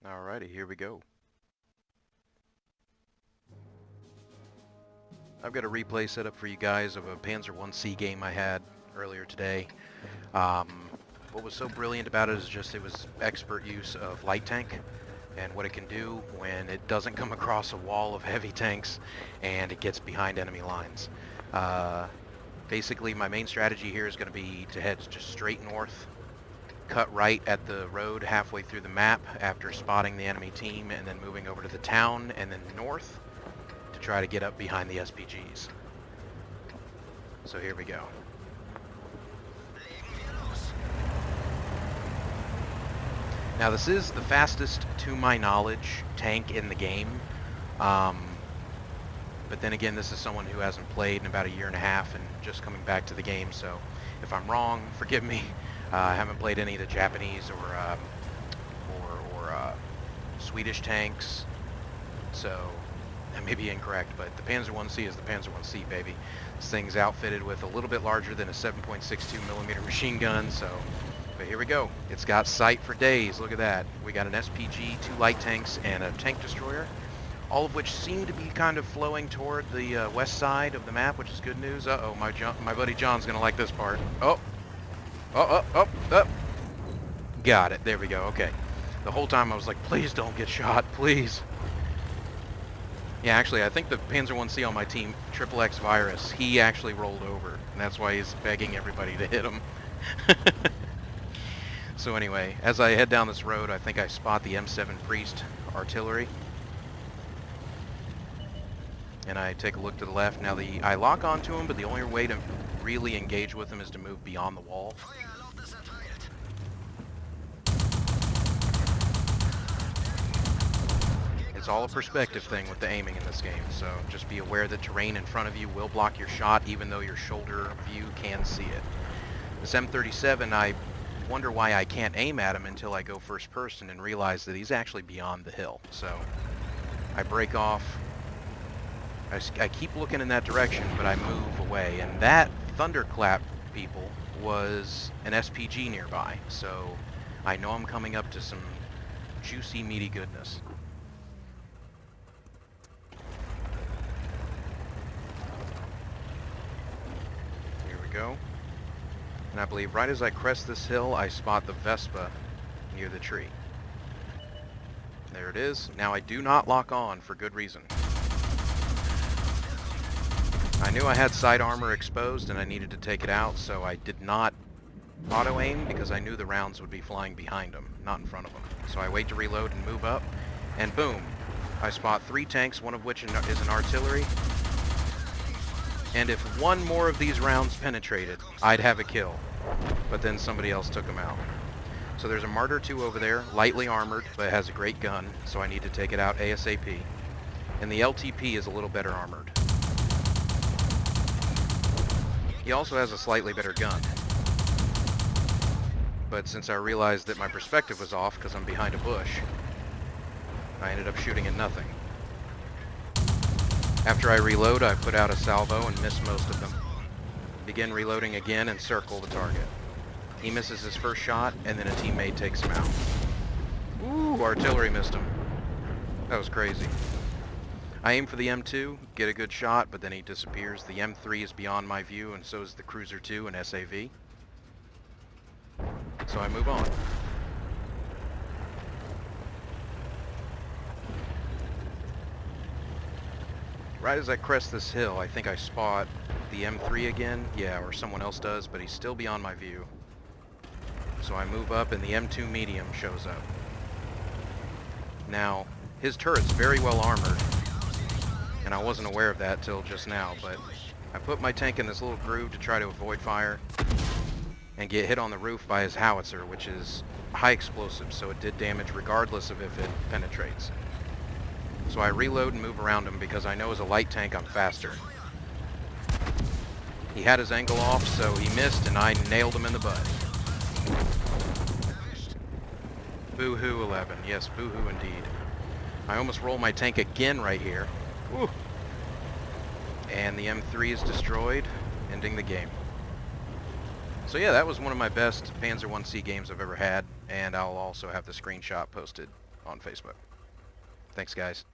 Alrighty, here we go. I've got a replay set up for you guys of a Panzer 1C game I had earlier today. What was so brilliant about it is just it was expert use of light tank and what it can do when it doesn't come across a wall of heavy tanks and it gets behind enemy lines. Basically, my main strategy here is going to be to head just straight north, cut right at the road halfway through the map after spotting the enemy team, and then moving over to the town and then north to try to get up behind the SPGs. So here we go. Now this is the fastest, to my knowledge, tank in the game. But then again, this is someone who hasn't played in about a year and a half and just coming back to the game, so if I'm wrong, forgive me. I haven't played any of the Japanese or Swedish tanks, so that may be incorrect, but the Panzer 1C is the Panzer 1C, baby. This thing's outfitted with a little bit larger than a 7.62 millimeter machine gun, so, but here we go. It's got sight for days, look at that. We got an SPG, 2 light tanks, and a tank destroyer, all of which seem to be kind of flowing toward the west side of the map, which is good news. Uh-oh, my buddy John's gonna like this part. Oh. Got it. There we go. Okay. The whole time I was like, please don't get shot, please. Yeah, actually, I think the Panzer 1C on my team, XXX Virus, he actually rolled over, and that's why he's begging everybody to hit him. So anyway, as I head down this road, I think I spot the M7 Priest artillery. And I take a look to the left. Now I lock onto him, but the only way to really engage with him is to move beyond the wall. It's all a perspective thing with the aiming in this game, so just be aware that terrain in front of you will block your shot even though your shoulder view can see it. This M37, I wonder why I can't aim at him until I go first person and realize that he's actually beyond the hill. So I break off. I keep looking in that direction, but I move away, and that thunderclap, people, was an SPG nearby, so I know I'm coming up to some juicy, meaty goodness. Here we go. And I believe right as I crest this hill, I spot the Vespa near the tree. There it is. Now I do not lock on for good reason. I knew I had side armor exposed and I needed to take it out, so I did not auto-aim because I knew the rounds would be flying behind him, not in front of him. So I wait to reload and move up, and boom! I spot 3 tanks, one of which is an artillery. And if one more of these rounds penetrated, I'd have a kill. But then somebody else took him out. So there's a Martyr 2 over there, lightly armored, but has a great gun, so I need to take it out ASAP. And the LTP is a little better armored. He also has a slightly better gun. But since I realized that my perspective was off because I'm behind a bush, I ended up shooting at nothing. After I reload, I put out a salvo and miss most of them. Begin reloading again and circle the target. He misses his first shot, and then a teammate takes him out. Ooh, artillery missed him. That was crazy. I aim for the M2, get a good shot, but then he disappears. The M3 is beyond my view, and so is the Cruiser 2 and SAV. So I move on. Right as I crest this hill, I think I spot the M3 again. Yeah, or someone else does, but he's still beyond my view. So I move up, and the M2 medium shows up. Now, his turret's very well armored, and I wasn't aware of that till just now, but I put my tank in this little groove to try to avoid fire and get hit on the roof by his howitzer, which is high explosive, so it did damage regardless of if it penetrates. So I reload and move around him because I know as a light tank I'm faster. He had his angle off, so he missed, and I nailed him in the butt. Boo-hoo 11. Yes, boo-hoo indeed. I almost roll my tank again right here. Whew. And the M3 is destroyed, ending the game. So yeah, that was one of my best Panzer 1C games I've ever had, and I'll also have the screenshot posted on Facebook. Thanks, guys.